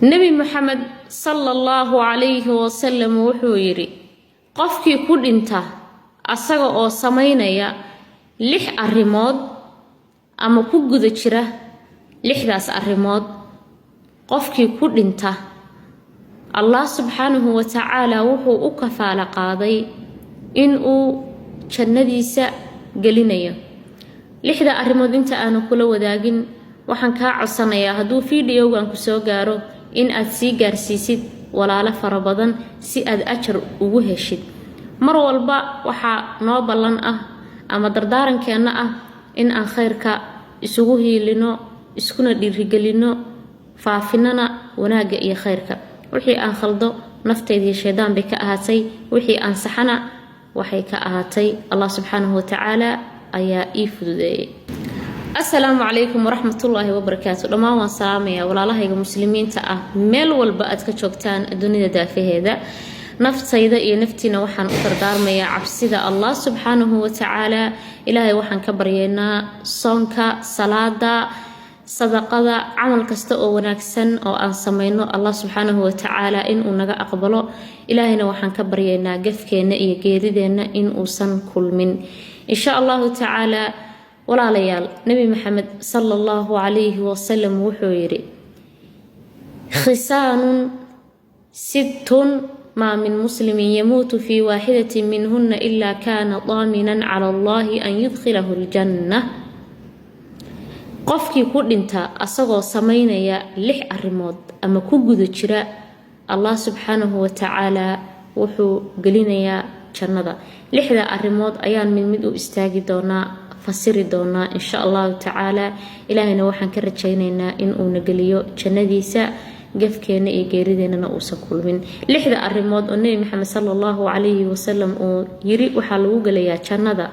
nabi maxamed sallallahu alayhi wasallam wuxuu yiri qofkii ku dhinta asaga oo sameynaya 6 arimood ama ku guda jira 6daas arimood qofkii ku dhinta Allah subhanahu wa ta'ala wuxuu u kafaala qaaday in uu jannadiisa gelinayo 6da arimood inta aan kula wadaagin waxaan ka codsanayaa haduu fiidiyowgan ku soo gaaro in aad sii gaarsiisid walaalo fara badan si aad ajar ugu heshid mar walba waxa noo ballan ah ama dardaarankeena ah in aan khayrka isugu hiilino iskuna dhiirigelino faafinana wanaaga iyo khayrka wixii aan khaldo nafteedii shaydaan bay ka ahaatay wixii aan saxana waxay ka ahaatay Allah subhanahu wa ta'ala ayaa ii fududeeyay السلام عليكم ورحمة الله وبركاته دمان وان سلامية walaalahayga muslimiinta ah meel walba aad ka joogtaan dunida daafaheeda naftayda iyo naftiina waxaan u dardaarmayaa cabsida Allah subhanahu wa ta'ala ilaahay waxaan ka baryeynaa soonka salaada sadaqada amal kasta oo wanaagsan oo aan sameeyno Allah subhanahu wa ta'ala in uu naga aqbalo ilaahayna waxaan ka baryeynaa gafkeena iyo geerideena in uusan kulmin insha Allah ta'ala walaalayaal nabi maxamed sallallahu alayhi wasallam wuxuu yiri khisaanun sittun ma min muslimin yamutu fi wahidatin minhunna illa kana daminan ala Allah an yudkhilahu aljannah qofkii ku dhinta asagoo sameynaya 6 arimood ama ku guda jira Allah subhanahu wa ta'ala wuxuu gelinayaa jannada 6da arimood ayaan mid u istaagi doonaa fasiri doona insha Allah ta'ala ilaahayna waxaan ka rajaynaynaa in uu nagaliyo jannadiisa gafkeena iyo geerideena uu sakulmin 6da arimood oo nabi maxamed sallallahu alayhi wasallam oo yiri waxa lagu galayaa jannada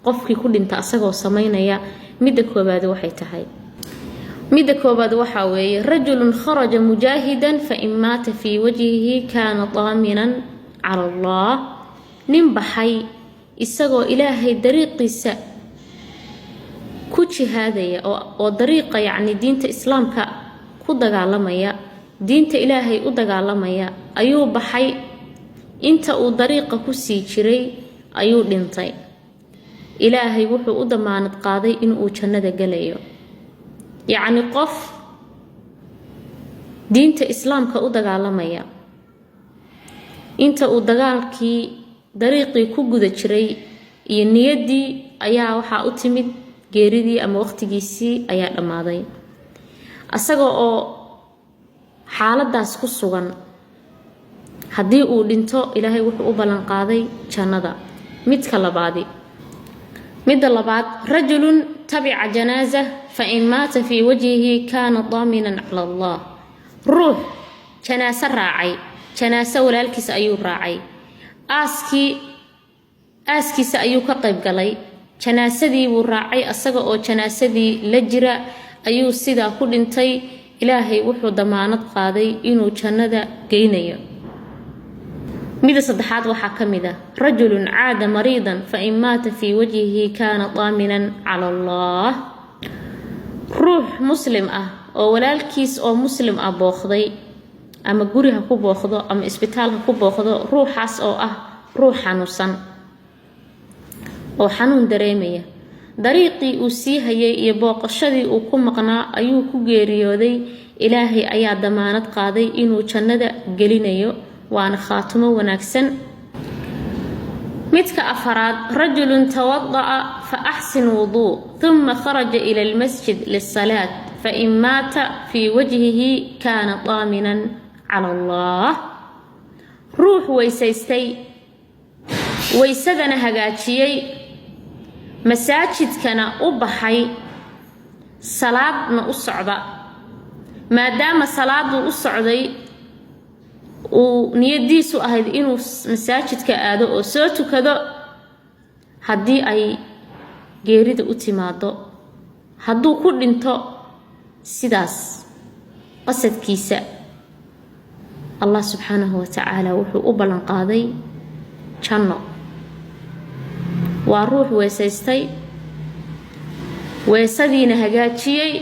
qofkii ku dhinta asagoo sameynaya midda koobaad waxay tahay midda koobaad waxa weeye rajulun kharaja mujahidan fa imata fi wajhihi kana daminan ala Allah nin baxay isagoo ilaahay dariiqiisa ku jihaadaya oo dariiqa yaani diinta islaamka ku dagaalamaya diinta ilaahay u dagaalamaya ayuu baxay inta uu dariiqa ku sii jiray ayuu dhintay ilaahay wuxuu u damaanad qaaday in uu jannada galayo yaani qof diinta islaamka u dagaalamaya inta uu dagaalkii dariiqii ku guda jiray iyo niyadii ayaa waxa u timid geeridii ama waqtigiisii ayaa dhamaaday asaga oo xaaladaas ku sugan hadii uu dhinto ilaahay wuxuu u balan qaaday jannada midda labaad rajulun tabi'a janaza fa in mata fi wajhihi kana daminan ala Allah ruux janaasa raacay janaasa walaalkiis ayuu raacay aaskiisa ayuu ka qayb galay janaasadii wuu raacay asaga oo janaasadii la jira ayuu sidaa ku dhintay ilaahay wuxuu damaanad qaaday inuu jannada geynayo midda saddexaad waxa kamid ah rajulun aada mariidan fa in mata fi wajhihi kana daminan ala Allah ruux muslim ah oo walaalkiis oo muslim ah booqday ama guriga ku booqdo ama isbitaalka ku booqdo ruuxaas oo ah ruux xanuunsan oo xanuun dareemaya dariiqii uu sii hayay iyo booqashadii uu ku maqnaa ayuu ku geeriyooday ilaahay ayaa damaanad qaaday inuu jannada gelinayo waana khaatimo wanaagsan midka afaraad rajulun tawadda'a fa ahsin wudu thumma kharaja ila almasjid lis-salat fa in mata fi wajhihi kana daminan ala Allah ruux weysaystay weysadana hagaajiyay masaajidkana u baxay salaadna u socda maadaama salaadu u socday uu niyadiisu ahayd inuu masaajidka aado oo soo tukado hadii ay geerida u timaado haduu ku dhinto sidaas qasadkiisa Allah subhanahu wa ta'ala wuxuu u balan qaaday janno waa ruux weesaystay weesadiina hagaajiyay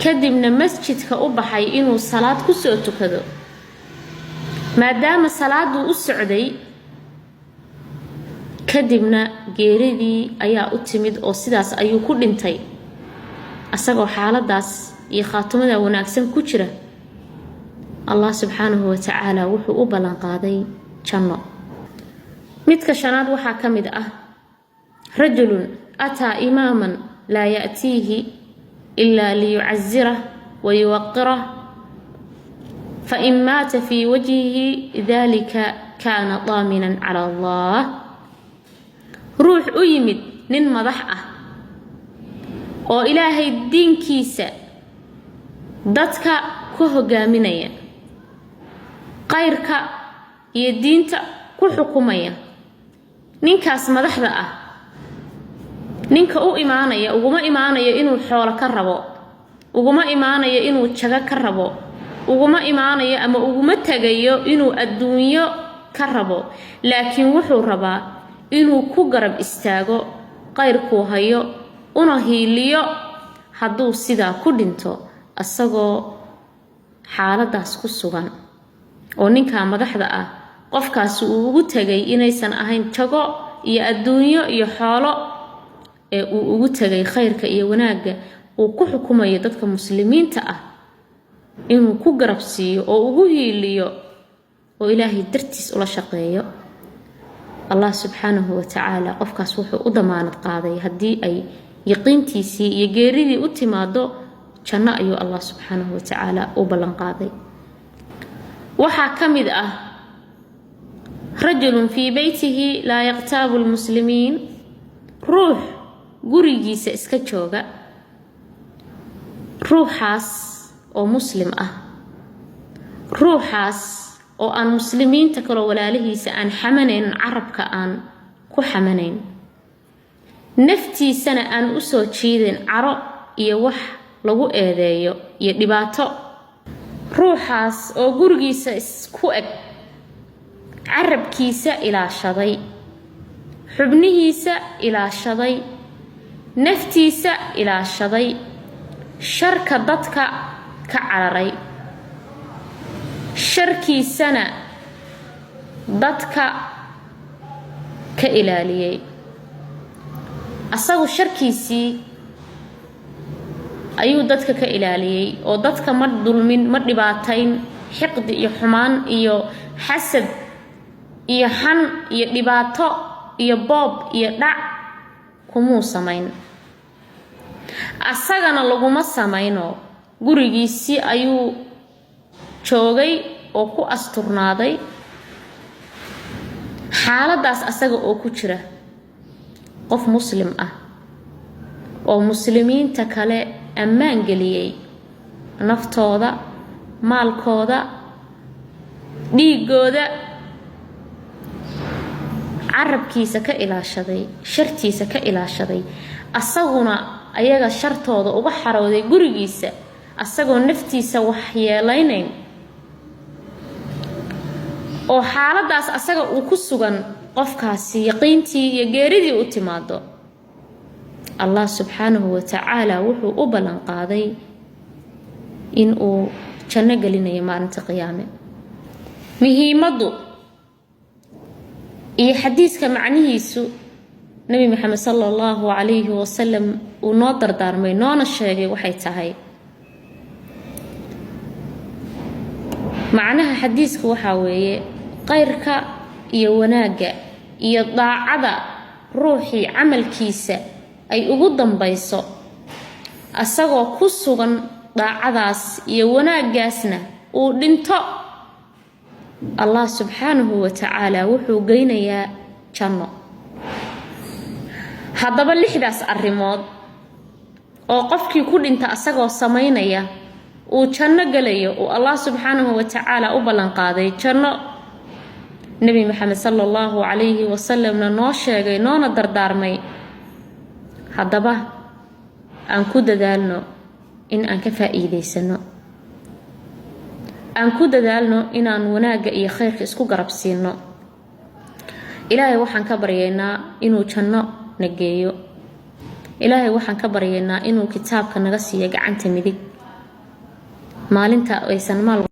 kadibna masjidka u baxay inuu salaad ku soo tukado maadaama salaadu u socday kadibna geeridii ayaa u timid oo sidaas ayuu ku dhintay asagoo xaaladaas iyo khaatimada wanaagsan ku jira Allah subhanahu wa ta'ala wuxuu u balan qaaday janno midka shanaad waxa kamid ah rajulun ata imaman la ya'tihi illa liyu'azzirah wa yuwaqqirah fa in mata fi wajhihi dhalika kana daminan 'ala Allah ruux u yimid nin madax ah oo ilaahay diinkiisa dadka ku hogaaminaya qayrka iyo diinta ku xukumaya ninkaas madaxda ah ninka u imaanaya uguma imaanayo inuu xoolo ka rabo uguma imaanayo inuu jaga ka rabo uguma imaanayo ama uguma tagayo inuu adduunyo ka rabo laakiin wuxuu rabaa inuu ku garab istaago qayrku hayo una hiiliyo hadduu sidaa ku dhinto asagoo xaaladaas ku sugan oo ninka madaxda ah qofkaas uu ugu tagay inaysan ahayn jago iyo adduunyo iyo xoolo ee uu ugu tagay khayrka iyo wanaaga uu ku xukumayo dadka muslimiinta ah inuu ku garab siiyo oo ugu hiiliyo oo ilaahay dartiis ula shaqeeyo Allah subhanahu wa ta'ala qofkaas wuxuu u damaanad qaaday hadii ay yaqiintiisii iyo geeridii u timaado janno ayuu Allah subhanahu wa ta'ala u balan qaaday waxa kamid ah rajulun fi baytihi la yaqtabu almuslimiin ruux gurigiisa iska jooga ruuxaas oo muslim ah ruuxaas oo aan muslimiinta kale walaalihiisa aan xamanayn carabka aan ku xamanayn naftiisana aan u soo jiidin caro iyo wax lagu eedeeyo iyo dhibaato ruuxaas oo gurigiisa isku eg carabkiisa ilaashaday xubnihiisa ilaashaday naftiisa ilaashaday sharka dadka ka cararay sharkiisana dadka ka ilaaliyay asagu sharkiisii ayuu dadka ka ilaaliyay oo dadka ma dulmin ma dhibaatayn xiqdi iyo xumaan iyo xasad iyo xan iyo dhibaato iyo boob iyo dhac kumuu samayn asagana laguma samayno gurigiisii ayuu joogay oo ku asturnaaday xaaladaas asaga oo ku jira qof muslim ah oo muslimiinta kale ammaan geliyay naftooda maalkooda dhiigooda carabkiisa ka ilaashaday shartiisa ka ilaashaday asaguna ayaga shartooda uga xarooday gurigiisa asagoo naftiisa wax yeelaynayn oo xaaladaas asaga uu ku sugan qofkaasi yaqiintii iyo geeridii u timaado Allah subhanahu wa ta'ala wuxuu u balan qaaday in uu janno gelinayo maalinta qiyaame muhiimadu iyo xadiiska macnihiisu nabi maxamed sallallahu alayhi wa sallam uu noo dardaarmay noona sheegay waxay tahay macnaha xadiisku waxa weeye qayrka iyo wanaaga iyo daacada ruuxii camalkiisa ay ugu dambayso asagoo ku sugan daacadaas iyo wanaagaasna uu dhinto Allah subhanahu wa ta'ala wuxuu geynayaa janno haddaba lixdaas arrimood oo qofkii ku dhinta asagoo sameynaya uu janno galayo oo Allah subhanahu wa ta'ala u balan qaaday janno nabi maxamed sallallahu alayhi wa sallamna noo sheegay noona dardaarmay haddaba aan ku dadaalno in aan ka faa'iideysano aan ku dadaalno inaan wanaaga iyo khayrka isku garab siino ilaahay waxaan ka baryaynaa inuu janno nageeyo ilaahay waxaan ka baryaynaa inuu kitaabka naga siiyo gacanta midig maalinta aysan maal